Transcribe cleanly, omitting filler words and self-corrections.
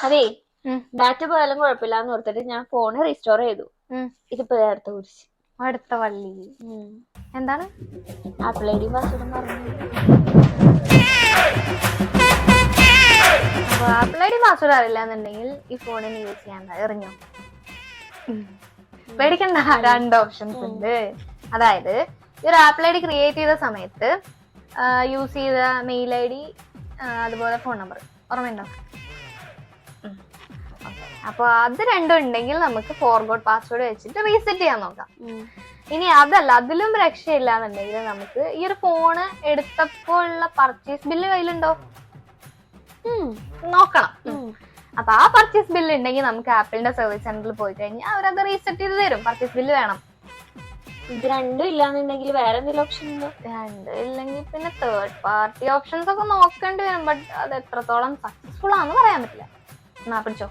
അതേ ഡാറ്റ പോയാലും കുഴപ്പമില്ലാന്ന് ഓർത്തിട്ട് ഞാൻ ഫോണ് റീസ്റ്റോർ ചെയ്തു. ഇതിപ്പോ അടുത്ത കുറിച്ച് അടുത്ത വള്ളി എന്താണ് ആപ്പിൾ ഐ ഡി പാസ്വേഡ് പറഞ്ഞു. അപ്പൊ ആപ്പിൾ ഐ ഡി പാസ്വേഡ് അറിയില്ല എന്നുണ്ടെങ്കിൽ ഈ ഫോണിന് യൂസ് ചെയ്യാൻ എറിഞ്ഞോ. പേടിക്കണ്ട, 2 ഓപ്ഷൻസ് ഉണ്ട്. അതായത് ഈ ഒരു ആപ്പിൾ ഐ ഡി ക്രിയേറ്റ് ചെയ്ത സമയത്ത് യൂസ് ചെയ്ത മെയിൽ ഐ ഡി അതുപോലെ ഫോൺ നമ്പർ ഓർമ്മയുണ്ടോ? അപ്പൊ അത് രണ്ടും ഉണ്ടെങ്കിൽ നമുക്ക് ഫോർഗോട്ട് പാസ്വേഡ് വെച്ചിട്ട് റീസെറ്റ് ചെയ്യാൻ നോക്കാം. ഇനി അതല്ല, അതിലും രക്ഷയില്ല എന്നുണ്ടെങ്കിൽ നമുക്ക് ഈ ഒരു ഫോണ് എടുത്തപ്പോൾ ഉള്ള പർച്ചേസ് ബില്ല് കയ്യിലുണ്ടോ നോക്കണം. അപ്പൊ ആ പർച്ചേസ് ബില്ല് ഉണ്ടെങ്കിൽ നമുക്ക് ആപ്പിളിന്റെ സർവീസ് സെന്ററിൽ പോയി കഴിഞ്ഞാൽ അവരത് റീസെറ്റ് ചെയ്ത് തരും. പർച്ചേസ് ബില്ല് വേണം. ഇത് രണ്ടും ഇല്ലാന്നുണ്ടെങ്കിൽ വേറെ എന്തെങ്കിലും ഓപ്ഷൻ ഉണ്ടോ? രണ്ടും ഇല്ലെങ്കിൽ പിന്നെ തേർഡ് പാർട്ടി ഓപ്ഷൻസ് ഒക്കെ നോക്കേണ്ടി വരും. ബട്ട് അത് എത്രത്തോളം സക്സസ്ഫുൾ ആണെന്ന് പറയാൻ പറ്റില്ല. എന്നാ പിടിച്ചോ.